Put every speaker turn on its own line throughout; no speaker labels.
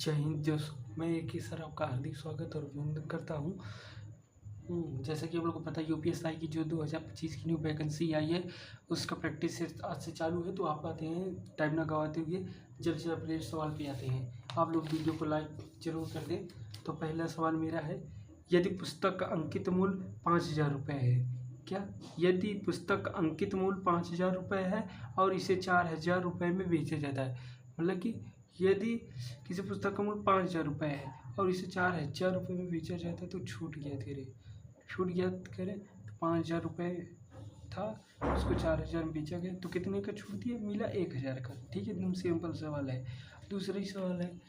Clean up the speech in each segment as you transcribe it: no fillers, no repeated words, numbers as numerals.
जय हिंद दोस्तों, मैं एक ही सर आपका हार्दिक स्वागत और अभिनंदन करता हूँ। जैसा कि आप लोगों को पता है यूपीएससी की जो 2025 की न्यू वैकेंसी आई है उसका प्रैक्टिस आज से चालू है। तो आप आते हैं टाइम ना गवाते हुए जल्द से अपने सवाल पे आते हैं। आप लोग वीडियो को लाइक जरूर कर दें। तो पहला सवाल मेरा है, यदि पुस्तक का अंकित मूल्य 5,000 रुपये है, क्या यदि पुस्तक का अंकित मूल्य 5,000 रुपये है और इसे 4,000 रुपये में बेचा जाता है, मतलब कि यदि किसी पुस्तक का मूल्य 5,000 रुपये है और इसे 4,000 रुपये में बेचा जाता है तो छूट गया करें तो 5,000 रुपये था, उसको 4,000 में बेचा गया तो कितने का छूट दिया, मिला 1,000 का। ठीक है, एकदम सिंपल सवाल है। दूसरा ही सवाल है,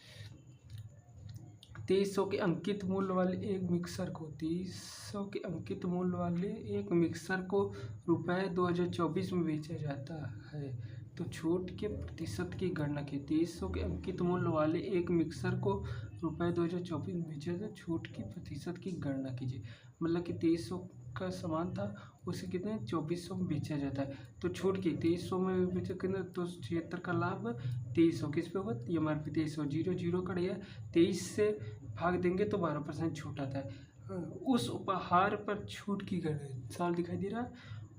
2300 के अंकित मूल्य वाले एक मिक्सर को 2300 के अंकित मूल्य वाले एक मिक्सर को रुपये 2024 में बेचा जाता है तो छूट के प्रतिशत की गणना की। 2300 के अंकित मूल्य वाले एक मिक्सर को रुपये 2024 में बेचा जाता है, छूट की प्रतिशत की गणना कीजिए। मतलब कि 2300 का सामान था, उसे कितने 2400 में बेचा जाता है तो छूट की 2300 में बेचा कितना, तो 76 का लाभ 2300 किस पे होगा, MRP 2300, 0 कट गया, 23 से भाग देंगे तो 12% छूट आता है। उस उपहार पर छूट की गणना, साल दिखाई दे रहा है,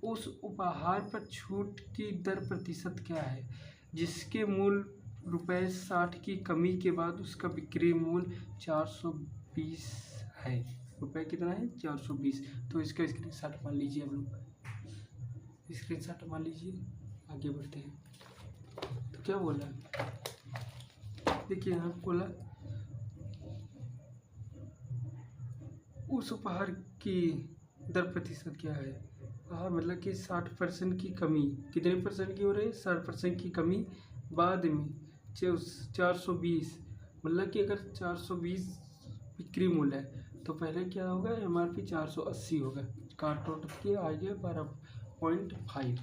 उस उपहार पर छूट की दर प्रतिशत क्या है, जिसके मूल्य ₹60 की कमी के बाद उसका बिक्री मूल्य 420 है। रुपये कितना है, 420। तो इसका स्क्रीनशॉट मान लीजिए, आप लोग स्क्रीनशॉट मान लीजिए। आगे बढ़ते हैं। तो क्या बोला, देखिए यहाँ बोला उस उपहार की दर प्रतिशत क्या है। हाँ, मतलब कि 60% की कमी, कितने परसेंट की हो रही है, 60% की कमी बाद में 420, मतलब कि अगर 420 बिक्री मूल्य है तो पहले क्या होगा, MRP 480 होगा, काट उठ के आ गया 12.5।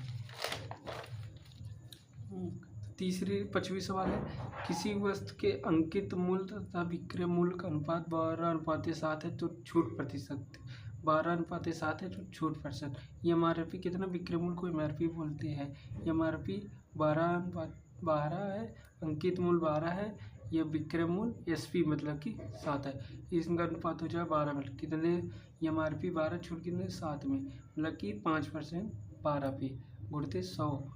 तीसरी 5वीं सवाल है, किसी वस्तु के अंकित मूल्य तथा विक्रय मूल्य का अनुपात 12:7 है तो छूट प्रतिशत, 12:7 है तो छूट %। MRP कितना, विक्रय मूल्य को MRP बोलते हैं। MRP 12 है, अंकित मूल्य 12 है, यह विक्रय मूल्य SP मतलब कि 7 है, इसका अनुपात हो जाए 12 में कितने, MRP 12, छूट कितने 7 में, मतलब कि 5% 12 पे गुणते 100,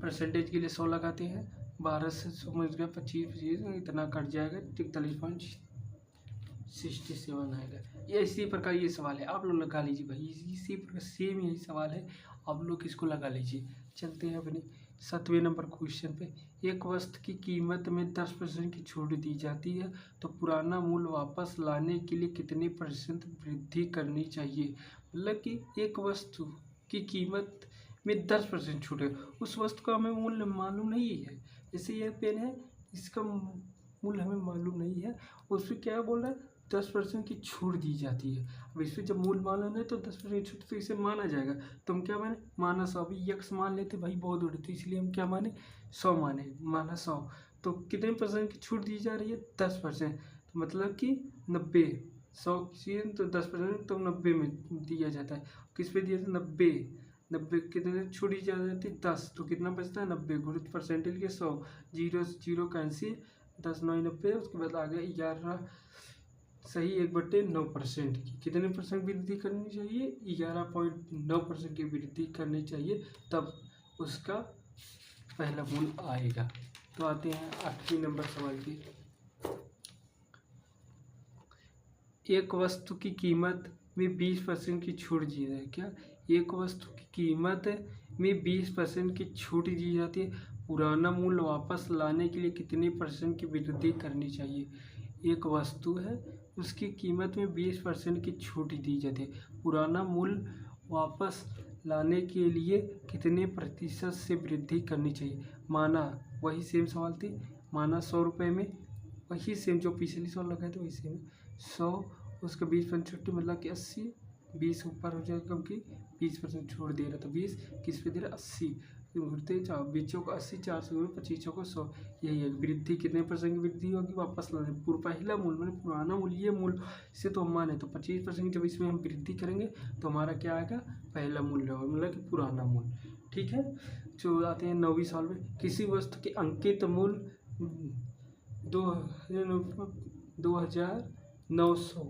परसेंटेज के लिए 100 लगाते हैं, 12 से समझ गया 25 इतना कट जाएगा, 43.67 आएगा। ये इसी प्रकार ये सवाल है, आप लोग लगा लीजिए भाई, इसी प्रकार सेम यही सवाल है, आप लोग इसको लगा लीजिए। चलते हैं अपने 7वें नंबर क्वेश्चन पे। एक वस्तु की कीमत में 10% की छूट दी जाती है तो पुराना मूल्य वापस लाने के लिए कितने % वृद्धि करनी चाहिए। मतलब कि एक वस्तु की कीमत में 10% छूट है, उस वस्तु का हमें मूल्य मालूम नहीं है, जैसे ये पेन है, इसका मूल्य हमें मालूम नहीं है, उस पर क्या बोल रहा है, 10% की छूट दी जाती है। अब इस पर जब मूल्य मालूम है तो 10% छूट तो इसे माना जाएगा, तो हम क्या माने, माना 100। अभी यक्स मान लेते भाई, बहुत बड़े, तो इसलिए हम क्या माने, 100 माने, माना 100। तो कितने % की छूट दी जा रही है, 10%, तो मतलब कि 90, 100 की तो 10% तो 90 में दिया जाता है। किस पे दिया था, 90 कितने छूट दी जाती है, 10, तो कितना बचता है 90 गुणित परसेंटेज के 100, 0 से 0 कैंसिल, 10 9 90, उसके बाद आ गया 11 सही 1/9% की कितने % वृद्धि करनी चाहिए, 11.9% की वृद्धि करनी चाहिए, तब उसका पहला मूल्य आएगा। तो आते हैं 8वें नंबर सवाल की। एक वस्तु की कीमत में 20% की छूट दी जाती है, क्या एक वस्तु की कीमत में 20% की छूट दी जाती है, पुराना मूल्य वापस लाने के लिए कितने % की वृद्धि करनी चाहिए। एक वस्तु है, उसकी कीमत में 20% की छूट दी जाती है, पुराना मूल्य वापस लाने के लिए कितने % से वृद्धि करनी चाहिए। माना वही सेम सवाल थी, माना 100 रुपये में, वही सेम जो पिछली 100 लगाए थे वही सेम 100, उसका 20% छुट्टी मतलब कि 80, 20 ऊपर हो जाएगा क्योंकि 20% छोड़ दे रहा था, 20 किस पे दे रहा, 80 घुरते 20 को 80, 4 से 25 को 100, यही है वृद्धि, कितने % की वृद्धि होगी, वापस लाने पहला मूल्य मैंने पुराना मूल्य, ये मूल्य से तो हम माने तो 25% जब इसमें हम वृद्धि करेंगे तो हमारा क्या आएगा, पहला मूल्य होगा, मतलब कि पुराना मूल्य। ठीक है, जो आते हैं 9वीं सवाल में, किसी वस्तु के अंकित मूल्य 2900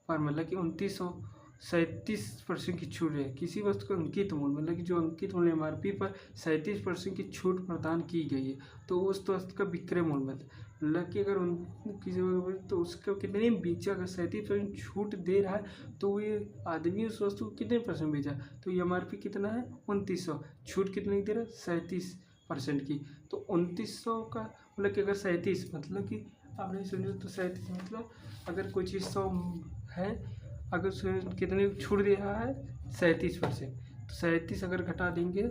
पर, मतलब कि 2937% की छूट है। किसी वस्तु का अंकित मूल्य, मतलब कि जो अंकित मूल्य MRP पर 37% की छूट प्रदान की गई है, तो उस वस्तु का विक्रय मूल्य मतलब कि अगर किसी तो उसका कितने में बेचा, अगर 37% छूट दे रहा है तो ये आदमी उस वस्तु को कितने % बेचा, तो MRP कितना है 2900, छूट कितने की दे रहा है 37% की, तो 2900 का मतलब कि अगर 37 मतलब कि आप नहीं समझो तो 37 मतलब अगर कोई चीज़ 100 है, अगर उसमें कितने छूट दे रहा है 37%, तो 37 अगर घटा देंगे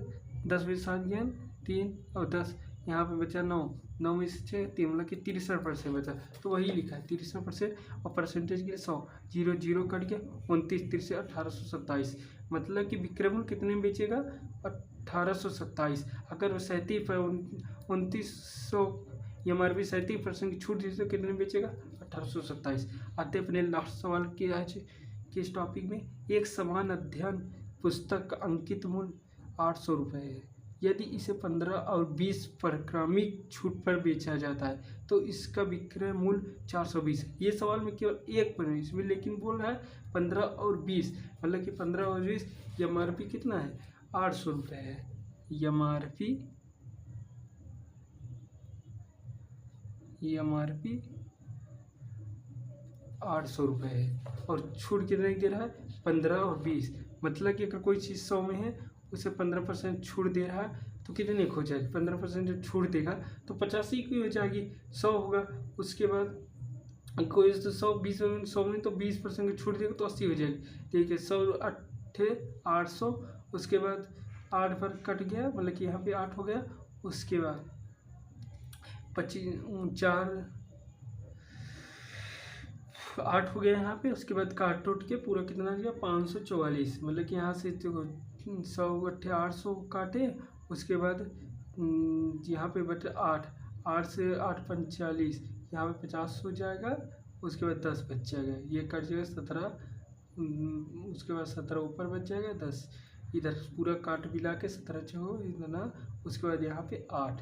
10 में 7 ज्ञान 3 और 10, यहाँ पे बचा 9 में से 6 3, मतलब कि 63% बचा, तो वही लिखा है 63%, और परसेंटेज के लिए 100, 0 0 कट गया, 29 3 से 1827, मतलब कि विक्रय मूल्य कितने में बेचेगा 1827। अगर 2900 MRP 37% की छूट दी तो कितने में बेचेगा 1827। आते अपने लास्ट सवाल के आज के इस टॉपिक में, एक समान अध्ययन पुस्तक का अंकित मूल्य 800 रुपये है, यदि इसे 15 और 20 परिक्रमिक छूट पर बेचा जाता है तो इसका विक्रय मूल्य 420 है। ये सवाल में केवल एक पर है इसमें, लेकिन बोल रहा है 15 और 20, मतलब कि 15 और 20, MRP कितना है 800 रुपये है, MRP 800 रुपये है, और छूट कितने की दे रहा है 15 और 20, मतलब कि अगर कोई चीज़ 100 में है उसे 15% छूट दे रहा है तो कितने की हो जाएगी, 15% जो छूट देगा तो 85 की हो जाएगी, 100 होगा, उसके बाद कोई तो 100 में तो 20% की छूट देगा तो 80 हो जाएगी, ठीक है 100 8 800, उसके बाद 8 पर कट गया, मतलब कि यहाँ पे 8 हो गया, उसके बाद 8 हो गया यहाँ पे, उसके बाद काट टूट के पूरा कितना गया 544, मतलब कि यहाँ से 100 8 800 काटे, उसके बाद यहाँ पे बचे 8 से 8 45, यहाँ पे 50 हो जाएगा, उसके बाद 10 बच जाएगा, ये कट जाएगा 17, उसके बाद 17 ऊपर बच जाएगा, 10 इधर पूरा काट मिला के 17 चो इतना, उसके बाद यहाँ पे 8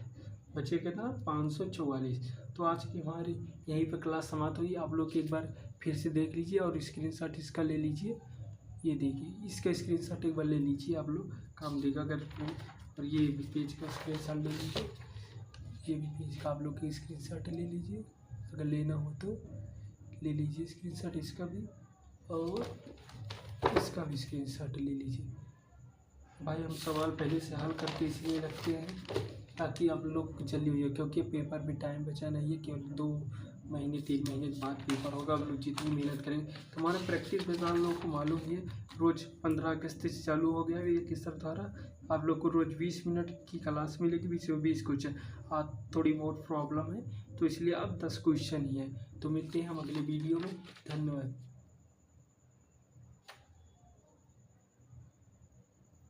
बचे कितना 544। तो आज की हमारी यहीं पर क्लास समाप्त हुई। आप लोग एक बार फिर से देख लीजिए और स्क्रीनशॉट इसका ले लीजिए, ये देखिए इसका स्क्रीनशॉट एक बार ले लीजिए, आप लोग काम देगा अगर, और ये भी पेज का स्क्रीनशॉट ले लीजिए, ये भी पेज का आप लोग के स्क्रीनशॉट ले लीजिए, अगर लेना हो तो ले लीजिए स्क्रीनशॉट इसका भी, और इसका भी स्क्रीनशॉट ले लीजिए। भाई हम सवाल पहले से हल करके इसलिए रखते हैं ताकि आप लोग जल्दी हो जाए, क्योंकि पेपर में टाइम बचा नहीं है, केवल 2 महीने 3 महीने बाद पेपर होगा। आप लोग जितनी मेहनत करेंगे, तो हमारे प्रैक्टिस में आप लोगों को मालूम है रोज़ 15 अगस्त से चालू हो गया है ये सर द्वारा, आप लोग को रोज़ 20 मिनट की क्लास मिलेगी, 20 में 20 क्वेश्चन। आज थोड़ी बहुत प्रॉब्लम है तो इसलिए अब 10 क्वेश्चन ही है। तो मिलते हैं हम अगले वीडियो में, धन्यवाद।